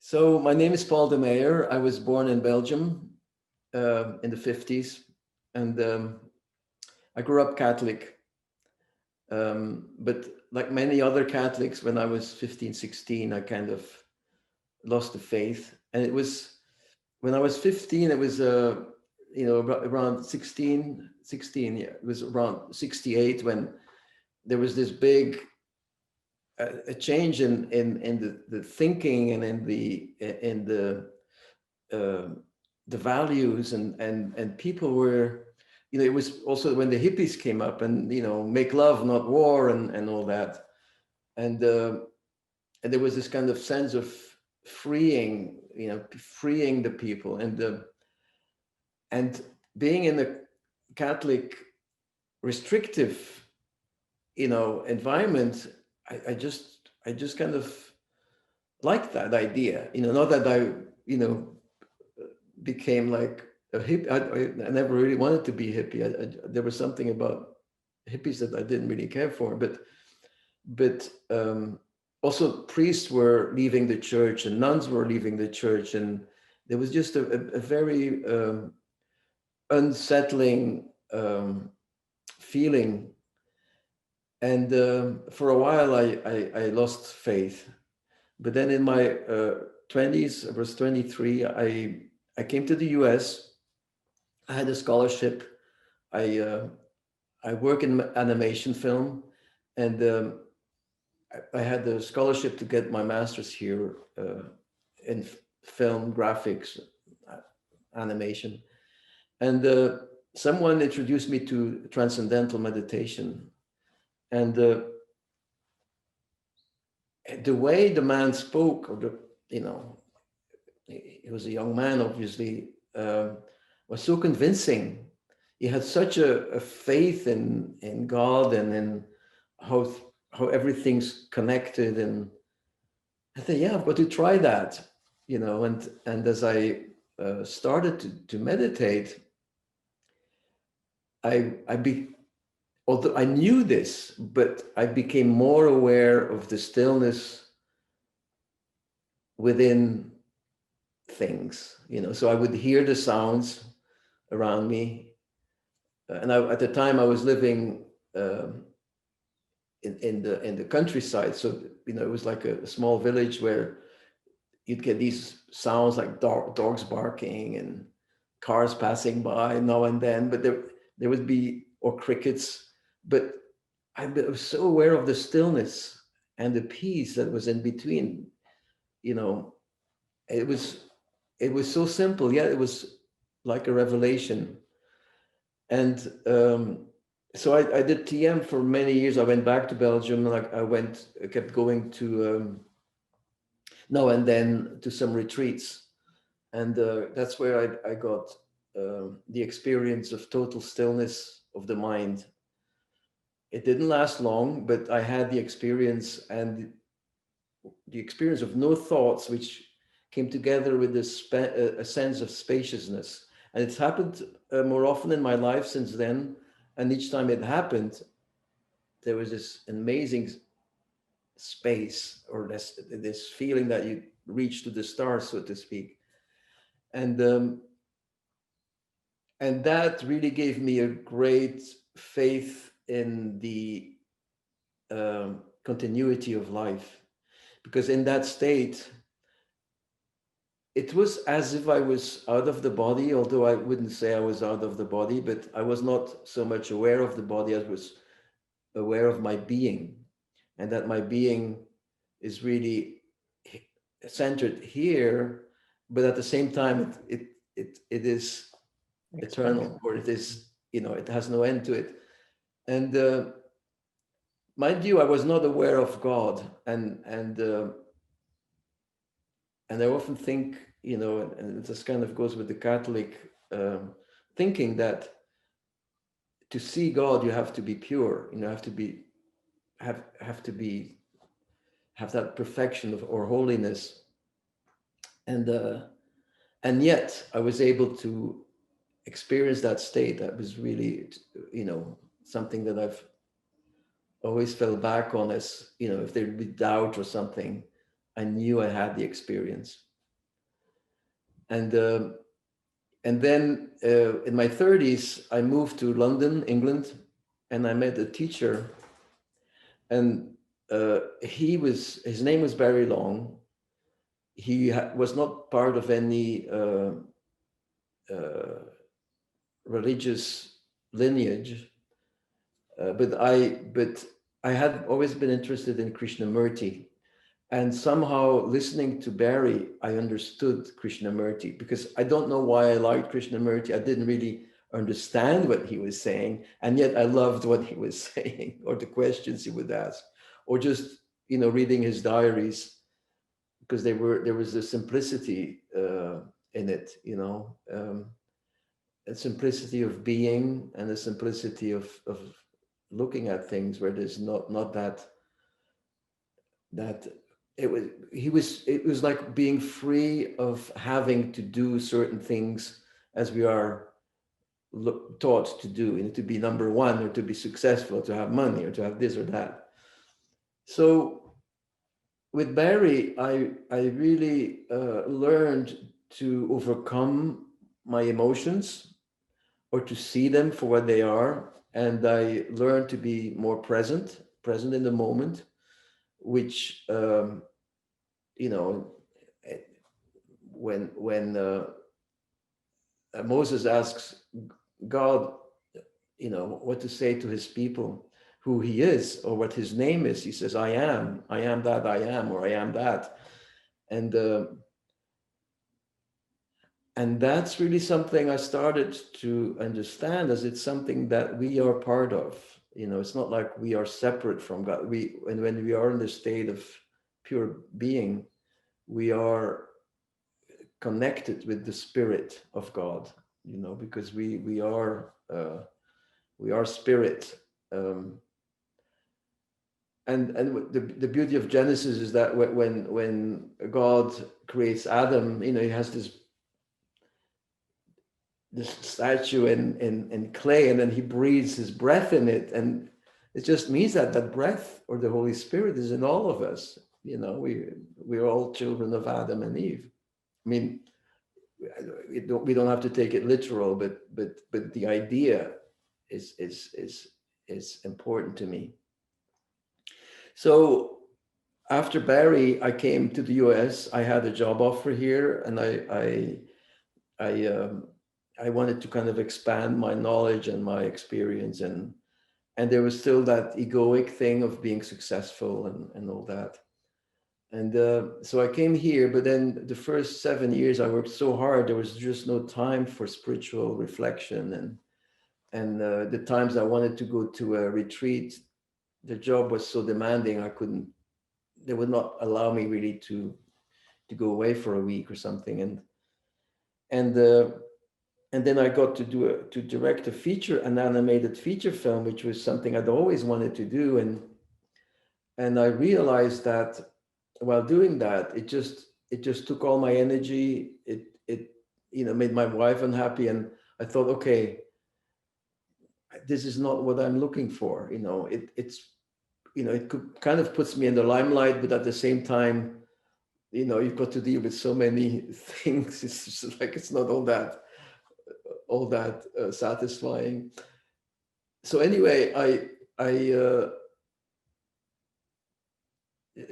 So my name is Paul Demeyer. I was born in Belgium in the 50s, and I grew up Catholic. But like many other Catholics, when I was 15, 16, I kind of lost the faith. And it was when I was 15, it was around 16, yeah, it was around 68 when there was this big a change in the thinking and uh, the values and people were, it was also when the hippies came up and make love not war and all that, and and there was this kind of sense of freeing the people, and being in a Catholic restrictive environment. I just kind of liked that idea, not that I became like a hippie. I never really wanted to be hippie. There was something about hippies that I didn't really care for, but also priests were leaving the church and nuns were leaving the church, and there was just a very unsettling feeling. And for a while, I lost faith. But then in my 20s, I was 23, I came to the US. I had a scholarship. I work in animation film, and I had the scholarship to get my master's here in film graphics, animation. And someone introduced me to transcendental meditation. And the way the man spoke, he was a young man, obviously, was so convincing. He had such a faith in God and in how everything's connected. And I thought, yeah, I've got to try that, and as I started to meditate, although I knew this, but I became more aware of the stillness within things, so I would hear the sounds around me. And at the time I was living in the countryside. So, it was like a small village where you'd get these sounds like dogs barking and cars passing by now and then, but there would be, or crickets. But I was so aware of the stillness and the peace that was in between. It was so simple, yet it was like a revelation. And so I did TM for many years. I went back to Belgium, and I kept going to now and then to some retreats. And that's where I got the experience of total stillness of the mind. It didn't last long, but I had the experience, and the experience of no thoughts, which came together with a sense of spaciousness. And it's happened more often in my life since then. And each time it happened, there was this amazing space, or this feeling that you reach to the stars, so to speak. And that really gave me a great faith in the continuity of life, because in that state, it was as if I was out of the body, although I wouldn't say I was out of the body, but I was not so much aware of the body as was aware of my being, and that my being is really centered here, but at the same time, it is eternal, or it is, it has no end to it. And mind you, I was not aware of God, and I often think, and this kind of goes with the Catholic thinking, that to see God, you have to be pure. Have to be have that perfection or holiness. And yet I was able to experience that state. That was really, something that I've always fell back on as, if there'd be doubt or something, I knew I had the experience. And then in my 30s, I moved to London, England, and I met a teacher. And his name was Barry Long. He was not part of any uh, religious lineage, but I had always been interested in Krishnamurti. And somehow listening to Barry, I understood Krishnamurti, because I don't know why I liked Krishnamurti. I didn't really understand what he was saying, and yet I loved what he was saying, or the questions he would ask, or just reading his diaries, because there was a simplicity in it, a simplicity of being, and a simplicity of looking at things, where there's not that it was like being free of having to do certain things as we are taught to do, to be number one, or to be successful, or to have money, or to have this or that. So with Barry, I really learned to overcome my emotions, or to see them for what they are. And I learned to be more present in the moment, which you know eh, when Moses asks God, what to say to his people, who he is, or what his name is, he says, I am that I am, or I am that. And and that's really something I started to understand, as it's something that we are part of. It's not like we are separate from God. When we are in the state of pure being, we are connected with the spirit of God, because we are spirit. And the beauty of Genesis is that when God creates Adam, he has this statue in clay, and then he breathes his breath in it, and it just means that breath, or the Holy Spirit, is in all of us. We're all children of Adam and Eve. I mean, we don't have to take it literal, but the idea is important to me. So after Barry, I came to the US. I had a job offer here, and I wanted to kind of expand my knowledge and my experience, and there was still that egoic thing of being successful and all that. And so I came here, but then the first 7 years I worked so hard, there was just no time for spiritual reflection. And the times I wanted to go to a retreat, the job was so demanding, they would not allow me really to go away for a week or something. And then I got to direct a feature, an animated feature film, which was something I'd always wanted to do. And I realized that while doing that, it just took all my energy. It made my wife unhappy, and I thought, okay, this is not what I'm looking for. It could kind of puts me in the limelight, but at the same time, you've got to deal with so many things. It's just like it's not all that satisfying. So anyway, I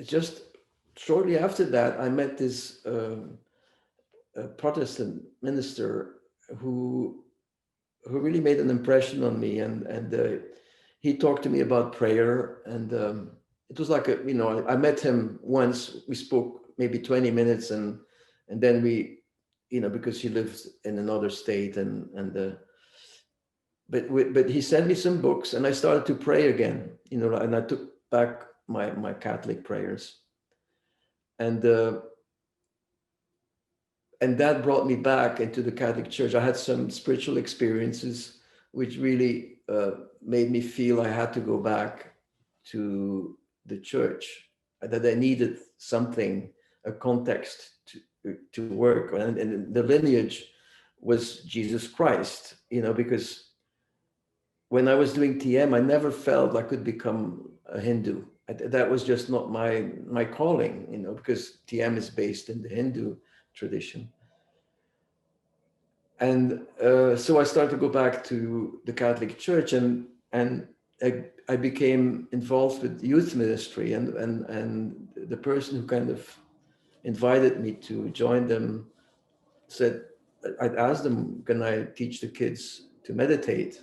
just shortly after that, I met this Protestant minister who really made an impression on me, and he talked to me about prayer, and it was like I met him once. We spoke maybe 20 minutes, and then we, because he lives in another state, but he sent me some books, and I started to pray again, and I took back my Catholic prayers, and that brought me back into the Catholic Church. I had some spiritual experiences which really made me feel I had to go back to the church, that I needed something, a context to work, and the lineage was Jesus Christ, because when I was doing TM, I never felt I could become a Hindu. That was just not my calling, because TM is based in the Hindu tradition. And so I started to go back to the Catholic Church, and I became involved with youth ministry, and the person who kind of invited me to join them said, I'd asked them, can I teach the kids to meditate?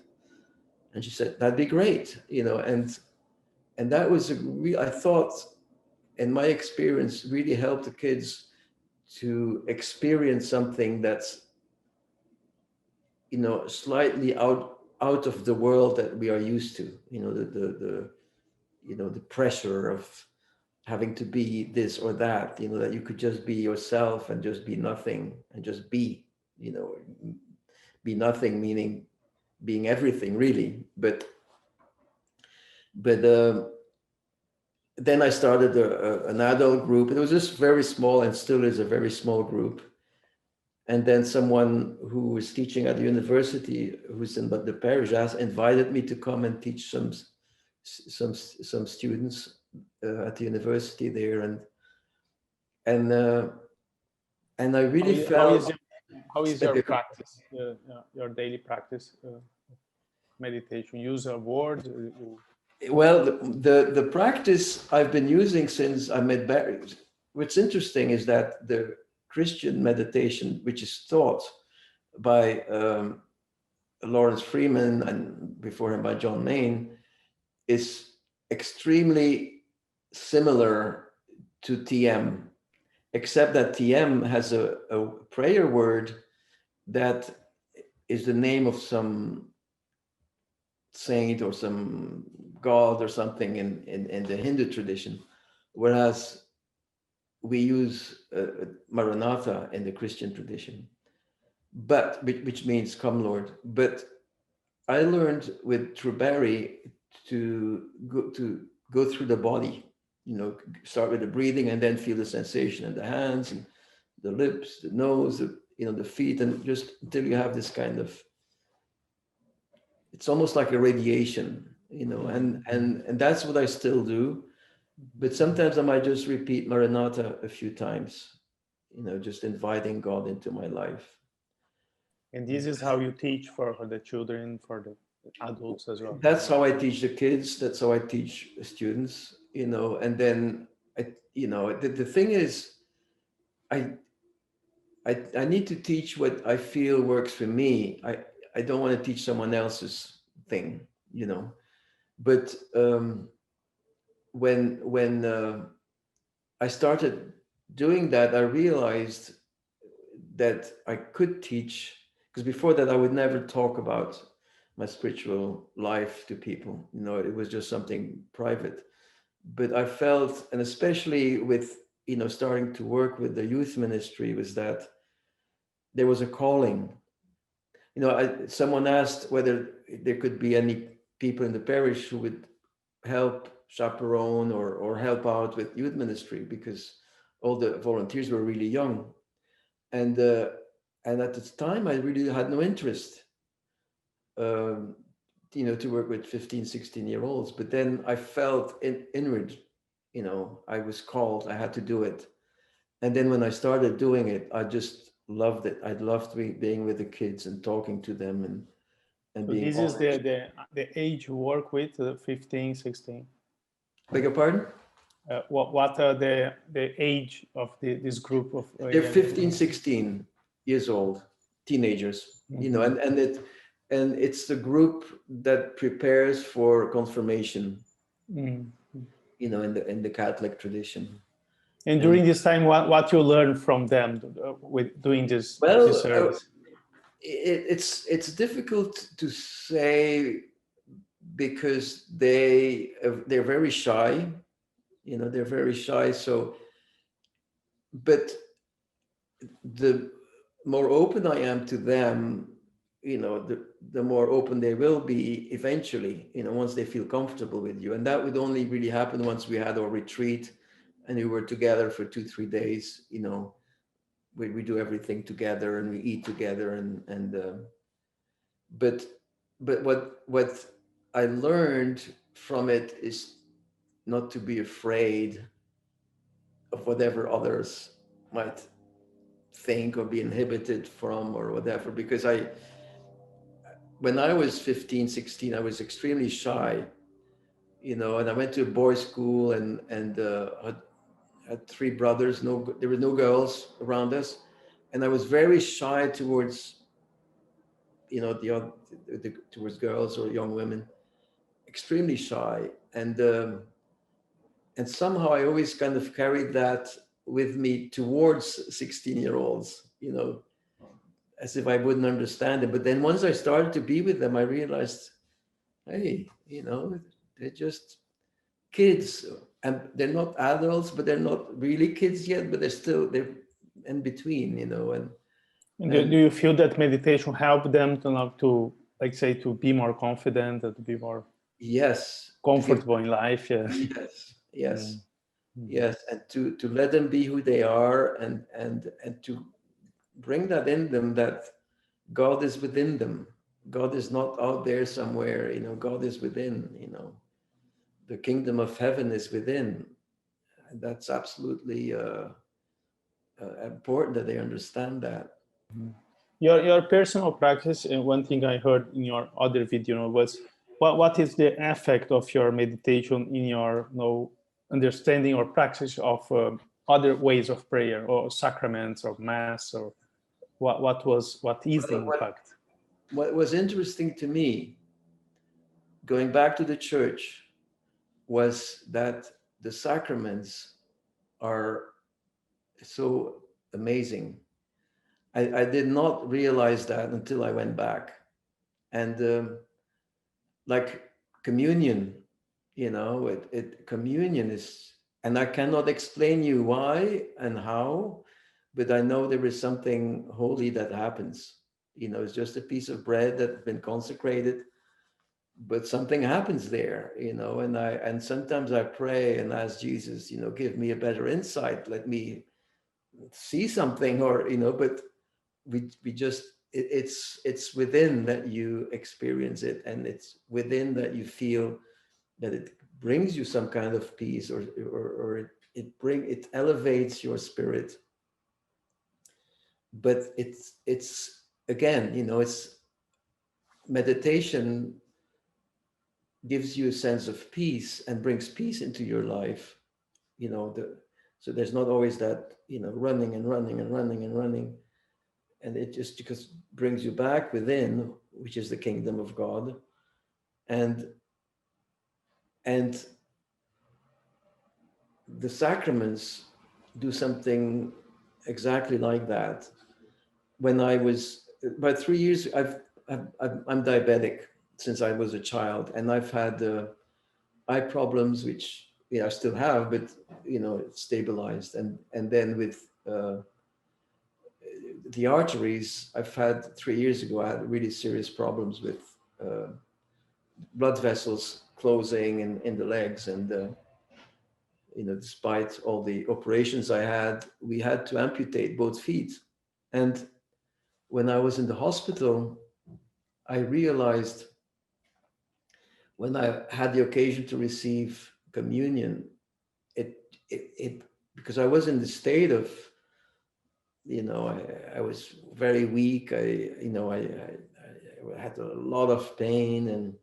And she said, that'd be great, and that was I thought, in my experience, really helped the kids to experience something that's, slightly out of the world that we are used to, the pressure of having to be this or that, that you could just be yourself and just be nothing and just be, you know, be nothing, meaning being everything really. But then I started an adult group. It was just very small and still is a very small group. And then someone who was teaching at the university, who's in the parish, invited me to come and teach some students at the university there, and I really felt. How is your practice, your daily practice, meditation? Use a word? Well, the practice I've been using since I met Barry. What's interesting is that the Christian meditation, which is taught by Lawrence Freeman and before him by John Main, is extremely similar to TM, except that TM has a prayer word that is the name of some saint or some god or something in the Hindu tradition, whereas we use Maranatha in the Christian tradition, but which means "Come, Lord." But I learned with Truberry to go through the body, start with the breathing and then feel the sensation in the hands and the lips, the nose, the feet, and just until you have this kind of, it's almost like a radiation, and that's what I still do. But sometimes I might just repeat Maranatha a few times, just inviting God into my life. And this is how you teach for the children, for the adults as well? That's how I teach the kids. That's how I teach students, and then, the thing is, I need to teach what I feel works for me. I don't want to teach someone else's thing, but when I started doing that, I realized that I could teach, because before that I would never talk about my spiritual life to people. It was just something private. But I felt, and especially with starting to work with the youth ministry, was that there was a calling. Someone asked whether there could be any people in the parish who would help chaperone or help out with youth ministry, because all the volunteers were really young, and at the time I really had no interest, to work with 15, 16-year-olds. But then I felt inward, I was called, I had to do it. And then when I started doing it, I just loved it. I loved being with the kids and talking to them and So being this honest. is the age you work with, 15, 16? Beg your pardon? What are the age of this group of They're 15, 16 years old, teenagers, and it's the group that prepares for confirmation, in the Catholic tradition. And during this time, what you learn from them with doing this service? It's difficult to say, because they're very shy, they're very shy. So, but the more open I am to them, the more open they will be eventually, once they feel comfortable with you. And that would only really happen once we had our retreat and we were together for 2-3 days. We do everything together and we eat together, but what I learned from it is not to be afraid of whatever others might think or be inhibited from or whatever, because when I was 15, 16, I was extremely shy, and I went to a boys' school and had three brothers. There were no girls around us, and I was very shy towards towards girls or young women, extremely shy, and somehow I always kind of carried that with me towards 16-year-olds, as if I wouldn't understand it. But then once I started to be with them, I realized, hey, they're just kids, and they're not adults, but they're not really kids yet, but they're in between, Do you feel that meditation helped them to like say to be more confident and to be more yes, comfortable in life? Yeah. yes, yes, and to let them be who they are, and to bring that in them, that God is within them. God is not out there somewhere, God is within, the kingdom of heaven is within. And that's absolutely important that they understand that. Your personal practice, and one thing I heard in your other video was what is the effect of your meditation in your understanding or practice of other ways of prayer or sacraments or mass, or what is the impact? What was interesting to me, going back to the church, was that the sacraments are so amazing. I did not realize that until I went back. And like communion, communion is, and I cannot explain you why and how, but I know there is something holy that happens. It's just a piece of bread that's been consecrated, but something happens there, and sometimes I pray and ask Jesus, give me a better insight, let me see something, or but we just it's within that you experience it, and it's within that you feel that it brings you some kind of peace, or it elevates your spirit. But it's again, it's meditation gives you a sense of peace and brings peace into your life. So there's not always that running and running and running and running, and it just because brings you back within, which is the kingdom of God. And the sacraments do something exactly like that. When I was about 3 years, I'm diabetic since I was a child, and I've had eye problems, which I still have, but it's stabilized. And then with the arteries, I've had 3 years ago, I had really serious problems with blood vessels closing in the legs, and despite all the operations I had, we had to amputate both feet. And when I was in the hospital, I realized, when I had the occasion to receive communion, it because I was in the state of, I was very weak. I had a lot of pain,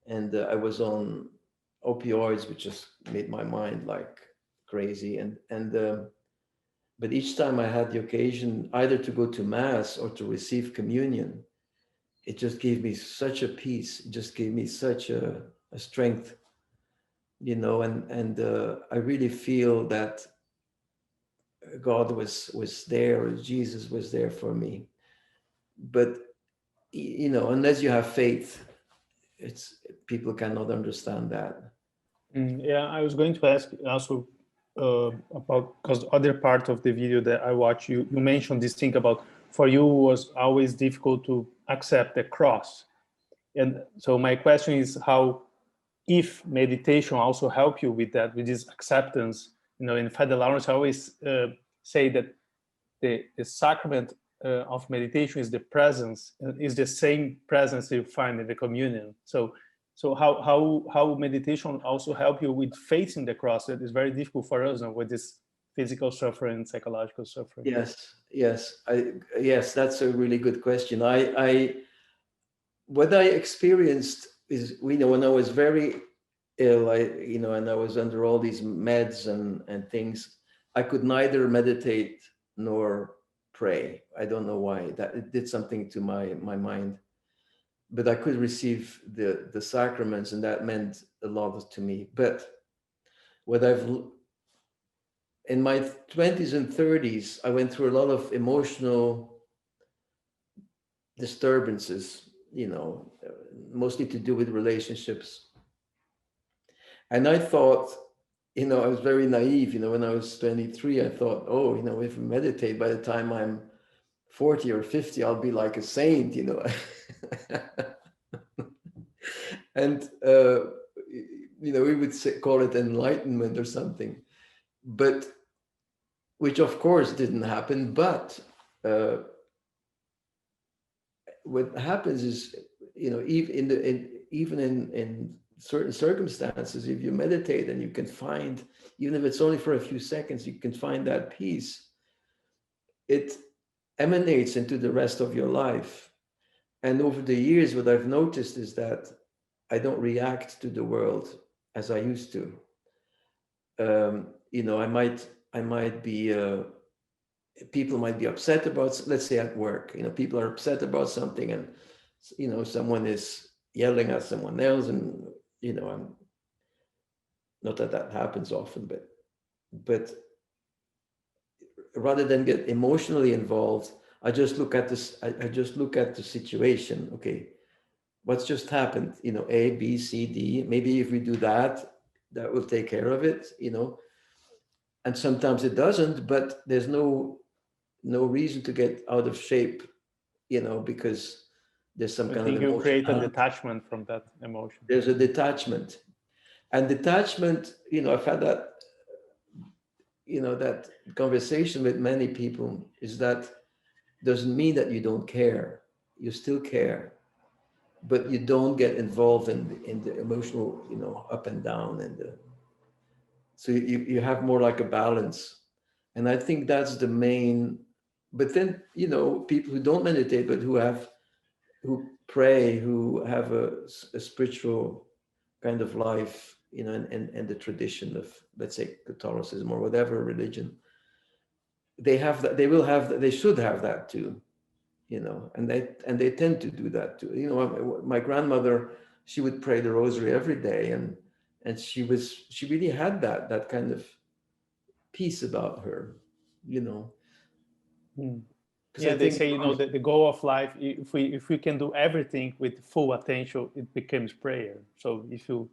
and I was on opioids, which just made my mind like crazy. And but each time I had the occasion either to go to mass or to receive communion, it just gave me such a peace. It just gave me such a strength, and I really feel that God was there, or Jesus was there for me. But unless you have faith, it's people cannot understand that. Yeah, I was going to ask also about, because other part of the video that I watched, you mentioned this thing about, for you was always difficult to accept the cross. And so my question is, how, if meditation also help you with that, with this acceptance. In Father Lawrence, I always say that the sacrament of meditation is the presence, is the same presence you find in the communion. So how meditation also help you with facing the cross? That is very difficult for us, with this physical suffering, psychological suffering? Yes, that's a really good question. What I experienced is, when I was very ill, and I was under all these meds and things, I could neither meditate nor pray. I don't know why. That it did something to my mind. But I could receive the sacraments, and that meant a lot to me. But what in my 20s and 30s, I went through a lot of emotional disturbances, mostly to do with relationships. And I thought, I was very naive, when I was 23, I thought, oh, if I meditate, by the time I'm 40 or 50, I'll be like a saint, And, we would call it enlightenment or something, but which of course didn't happen. But what happens is, even in certain circumstances, if you meditate and you can find, even if it's only for a few seconds, you can find that peace, it emanates into the rest of your life. And over the years, what I've noticed is that I don't react to the world as I used to. I might be, people might be upset about, let's say at work, people are upset about something, and, someone is yelling at someone else, and, I'm not that happens often, but rather than get emotionally involved, I just look at this, I just look at the situation. Okay, what's just happened? A, B, C, D. Maybe if we do that, that will take care of it, and sometimes it doesn't, but there's no reason to get out of shape, because there's some I kind of think you emotion. create a detachment from that emotion. There's a detachment. And detachment, I've had that, that conversation with many people, is that doesn't mean that you don't care. You still care, but you don't get involved in the emotional, up and down, so you have more like a balance. And I think that's the main. But then, people who don't meditate, but who pray, who have a spiritual kind of life, and the tradition of, let's say, Catholicism or whatever religion, they have that. They will have that. They should have that too, and they tend to do that too. My grandmother, she would pray the rosary every day, and she really had that kind of peace about her, because I Yeah, they think, say, the goal of life, if we can do everything with full attention, it becomes prayer. So if you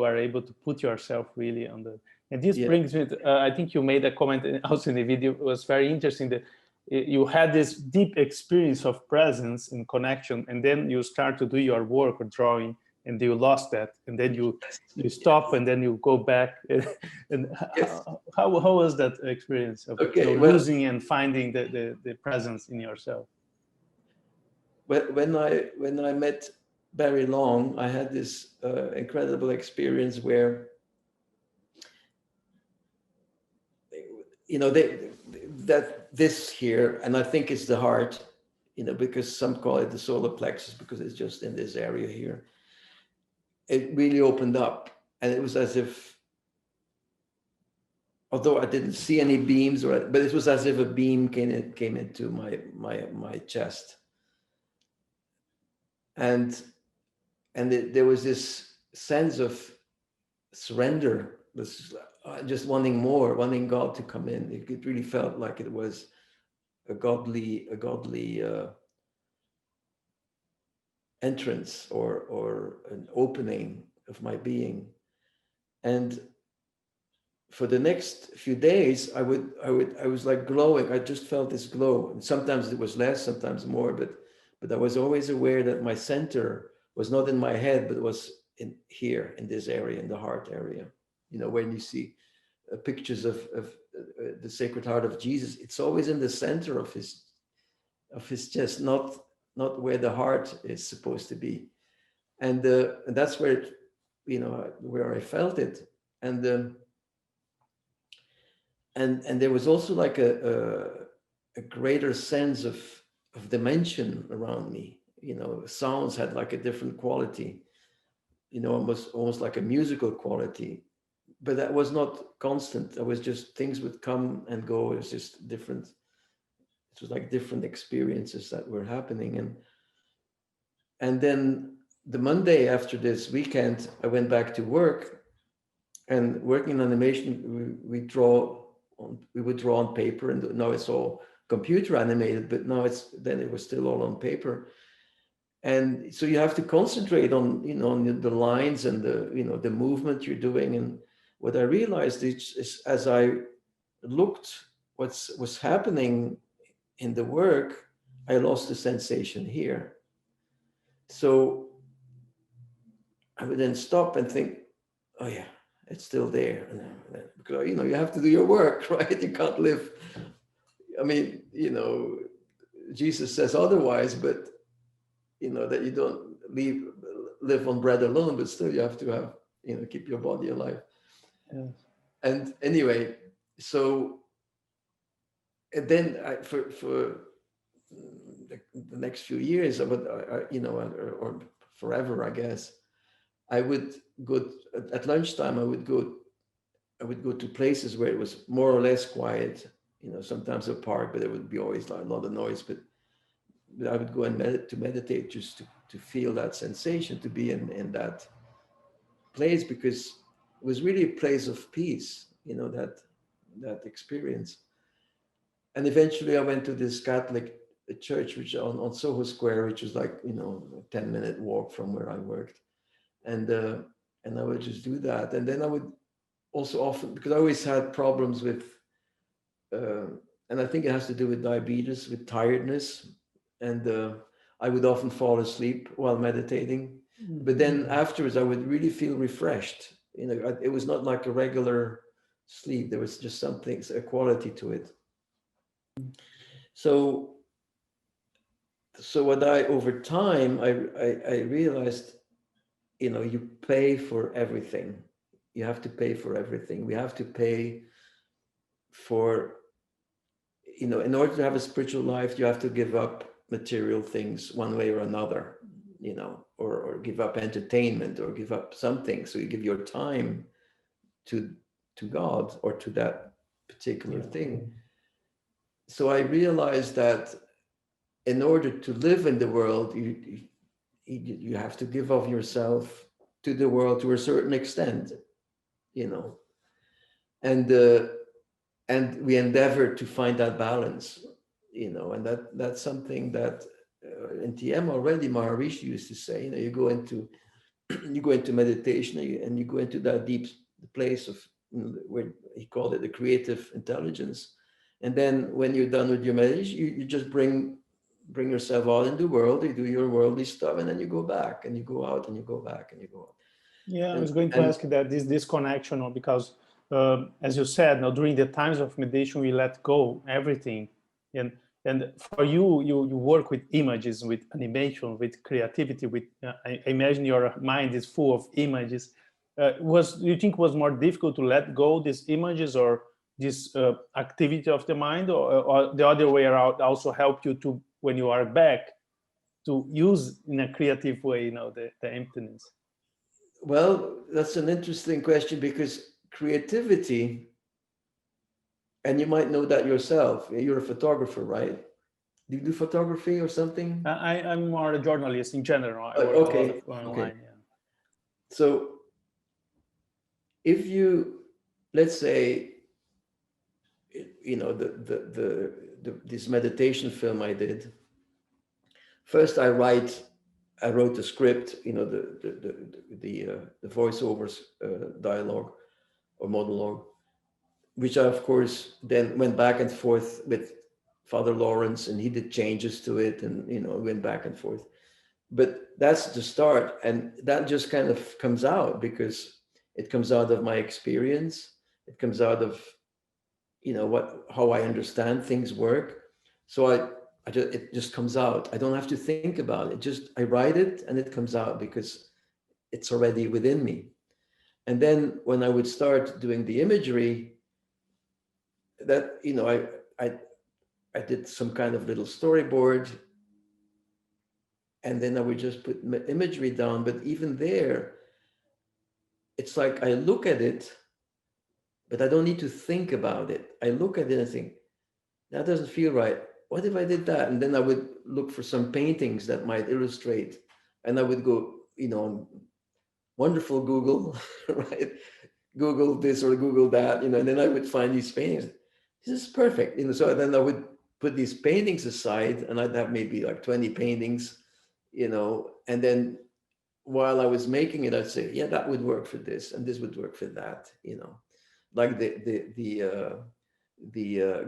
are able to put yourself really on the, and this yeah, brings me to, I think you made a comment also in the video. It was very interesting that you had this deep experience of presence and connection, and then you start to do your work or drawing, and you lost that, and then you stop, and then you go back. And yes. how was that experience of Okay, well, losing and finding the presence in yourself? when I met Barry Long, I had this incredible experience where, that this here, and I think it's the heart, because some call it the solar plexus because it's just in this area here. It really opened up, and it was as if, although I didn't see any beams, but it was as if a beam came into my chest, and there was this sense of surrender, this just wanting God to come in. It really felt like it was a godly entrance, or an opening of my being. And for the next few days, I was like glowing. I just felt this glow, and sometimes it was less, sometimes more, but I was always aware that my center was not in my head, but it was in here, in this area, in the heart area. When you see pictures of the Sacred Heart of Jesus, it's always in the center of his chest, not where the heart is supposed to be, and that's where I felt it. And and there was also like a greater sense of dimension around me. You know, sounds had like a different quality, you know, almost like a musical quality, but that was not constant. It was just things would come and go. It was just different. It was like different experiences that were happening. And then the Monday after this weekend, I went back to work, and working in animation, we would draw on paper, and now it's all computer animated, but now then it was still all on paper. And so you have to concentrate on, you know, on the lines and the, you know, the movement you're doing. And what I realized is as I looked what's happening in the work, I lost the sensation here. So I would then stop and think, oh yeah, it's still there. Because, you know, you have to do your work, right? You can't live. I mean, you know, Jesus says otherwise, but you know, that you don't live on bread alone, but still you have to have, you know, keep your body alive. Yes. And anyway, so and then for the next few years, I would, you know, or forever, I guess, I would go at lunchtime. I would go to places where it was more or less quiet. You know, sometimes a park, but there would be always like a lot of noise. But I would go and meditate just to feel that sensation, to be in that place, because it was really a place of peace. You know, that experience. And eventually, I went to this Catholic church, which on Soho Square, which was like, you know, a 10-minute walk from where I worked, and I would just do that, and then I would also often, because I always had problems with, uh, and I think it has to do with diabetes, with tiredness, and I would often fall asleep while meditating. But then afterwards, I would really feel refreshed. You know, it was not like a regular sleep. There was just something, a quality to it. So, so what I over time I realized, you know, you pay for everything. You have to pay for everything. We have to pay for, you know, in order to have a spiritual life, you have to give up material things one way or another, you know, or give up entertainment or give up something. So you give your time to God or to that particular thing. So I realized that in order to live in the world, you have to give of yourself to the world to a certain extent, you know, and we endeavor to find that balance, you know, and that's something that in TM already Maharishi used to say, you know, you go into meditation and you go into that deep place of, you know, where he called it the creative intelligence, and then when you're done with your meditation, you just bring yourself out in the world, you do your worldly stuff, and then you go back and you go out and you go back and you go out. Yeah, I was going to ask you that this connection, or because as you said, now during the times of meditation, we let go everything, and for you work with images, with animation, with creativity, with I imagine your mind is full of images. Do you think was more difficult to let go these images, or this activity of the mind, or the other way around also help you to, when you are back, to use in a creative way, you know, the emptiness? Well, that's an interesting question, because creativity, and you might know that yourself, you're a photographer, right? Do you do photography or something? I'm more a journalist in general. I work a lot Okay, of online. okay. Yeah. So if you, let's say, you know, this meditation film I did, first I wrote the script, you know, the voiceovers, dialogue or monologue, which I, of course, then went back and forth with Father Lawrence, and he did changes to it, and, you know, went back and forth. But that's the start, and that just kind of comes out because it comes out of my experience. It comes out of, you know, how I understand things work. So it just comes out. I don't have to think about it. Just I write it and it comes out because it's already within me. And then when I would start doing the imagery, that, I I did some kind of little storyboard, and then I would just put imagery down. But even there, it's like I look at it, but I don't need to think about it. I look at it and think, that doesn't feel right. What if I did that? And then I would look for some paintings that might illustrate. And I would go, wonderful Google, right? Google this or Google that, and then I would find these paintings. This is perfect. So then I would put these paintings aside, and I'd have maybe like 20 paintings, and then while I was making it, I'd say, yeah, that would work for this, and this would work for that, like the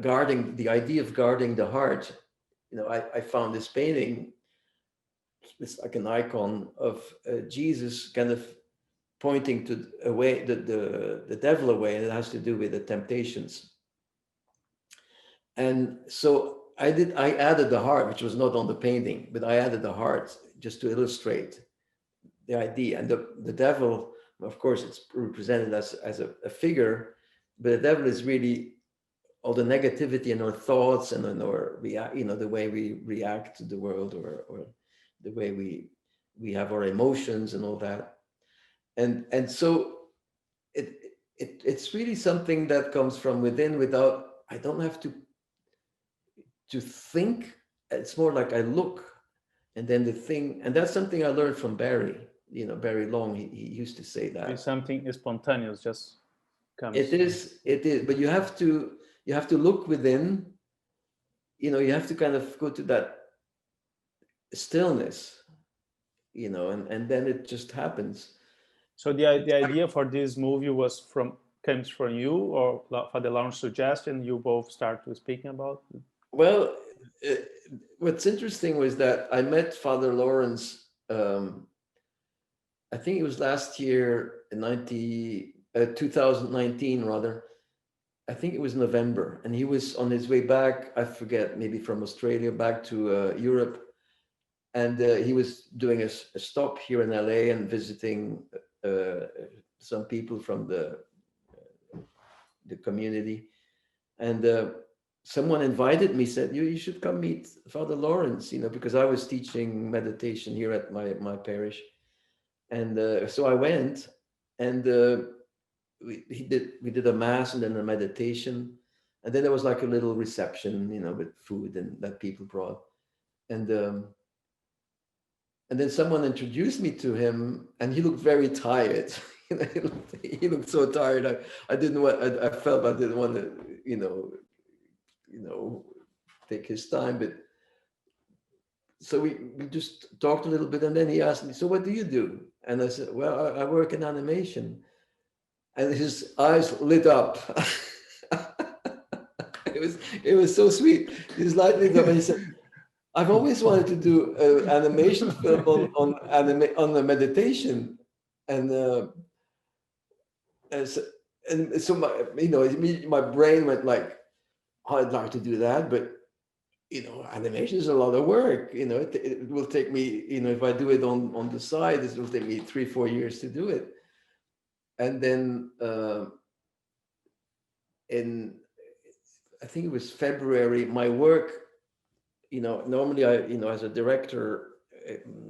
guarding, the idea of guarding the heart. I found this painting. It's like an icon of Jesus kind of pointing to away the devil away, and it has to do with the temptations. And so I added the heart, which was not on the painting, but I added the heart just to illustrate the idea. And the devil, of course, it's represented as a figure, but the devil is really all the negativity in our thoughts and in our the way we react to the world, or the way we have our emotions and all that. And so it's really something that comes from within, without, I don't have to think. It's more like I look, and then the thing, and that's something I learned from Barry. Barry Long, he used to say that It's something spontaneous just comes. it is, but you have to look within. You have to kind of go to that stillness, and then it just happens. So the idea for this movie comes from you, or Father Lawrence suggestion? You both start to speaking about. Well, uh, what's interesting was that I met Father Lawrence. I think it was last year, 2019 rather. I think it was November, and he was on his way back. I forget, maybe from Australia back to Europe, and he was doing a stop here in LA and visiting some people from the community. And someone invited me, said, you should come meet Father Lawrence, because I was teaching meditation here at my parish. And so I went, and we did a mass and then a meditation. And then there was like a little reception, with food and that people brought. And then someone introduced me to him, and he looked very tired. He looked so tired. I didn't want. I felt I didn't want to, take his time. But so we just talked a little bit, and then he asked me, "So what do you do?" And I said, "Well, I work in animation." And his eyes lit up. It was so sweet. His light lit up, and he said, I've always wanted to do an animation film on the meditation, and so my brain went like, oh, I'd like to do that, but animation is a lot of work. It will take me, if I do it on the side, it will take me 3-4 years to do it. And then in, I think it was February, my work. Normally as a director,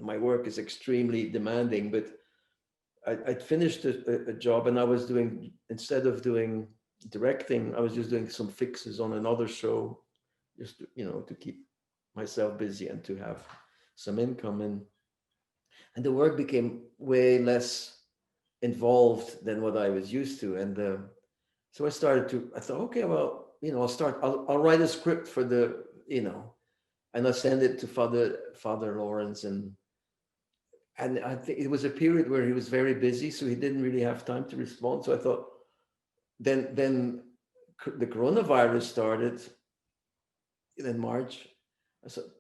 my work is extremely demanding, but I'd finished a job, and I was doing, instead of doing directing, I was just doing some fixes on another show, just to keep myself busy and to have some income. And the work became way less involved than what I was used to. And so I thought, okay, well, I'll write a script for the, and I sent it to Father Lawrence, and I think it was a period where he was very busy, so he didn't really have time to respond. So I thought, then the coronavirus started in March. I said,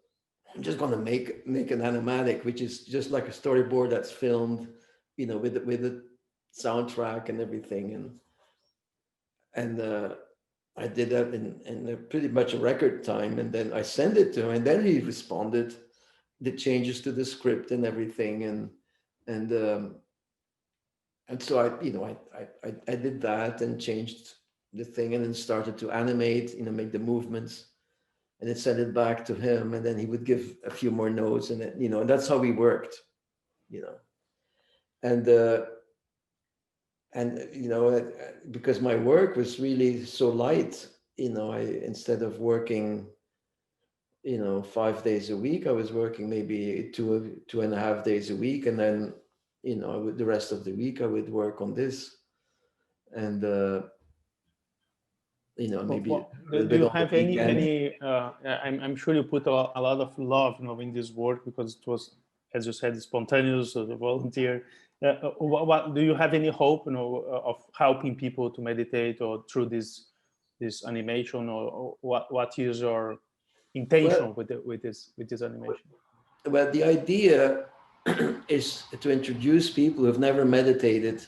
I'm just going to make an animatic, which is just like a storyboard that's filmed, with the soundtrack and everything, and I did that in pretty much a record time, and then I sent it to him, and then he responded, the changes to the script and everything, and so I did that and changed the thing and then started to animate, make the movements, and then send it back to him, and then he would give a few more notes, and then, and that's how we worked, and because my work was really so light, I instead of working 5 days a week, I was working maybe 2.5 days a week, and then the rest of the week I would work on this, and maybe a little do bit you on the have weekend. I'm sure you put a lot of love, in this work, because it was, as you said, spontaneous, or volunteer. What do you have any hope, of helping people to meditate, or through this animation, or what is your intention Well, with this animation? well, the idea is to introduce people who've never meditated,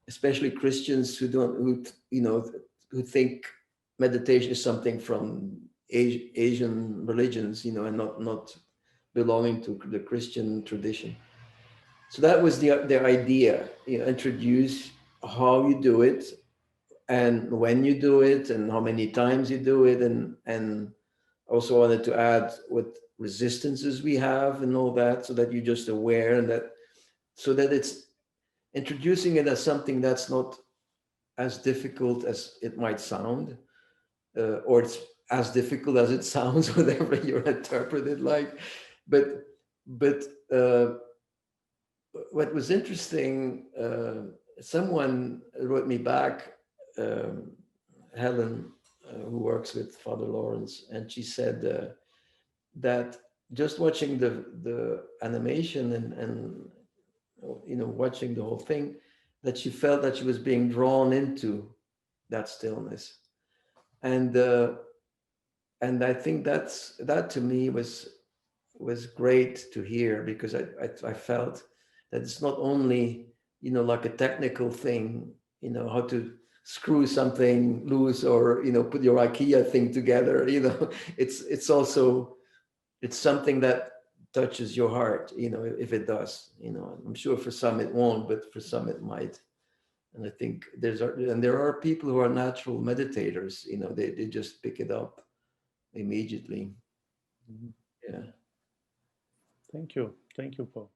especially Christians who think meditation is something from Asian religions, and not belonging to the Christian tradition. So that was the idea, introduce how you do it, and when you do it, and how many times you do it, and also wanted to add what resistances we have and all that, so that you're just aware, and so that it's introducing it as something that's not as difficult as it might sound, or it's as difficult as it sounds, whatever you interpret it like. But uh, what was interesting, someone wrote me back, um, Helen, who works with Father Lawrence, and she said that just watching the animation, and watching the whole thing, that she felt that she was being drawn into that stillness, and I think that to me was great to hear, because I felt that it's not only like a technical thing, how to screw something loose, or put your IKEA thing together, it's also, it's something that touches your heart, if it does. I'm sure for some it won't, but for some it might. And I think there are people who are natural meditators, they just pick it up immediately. Mhm. Yeah. Thank you, Paul.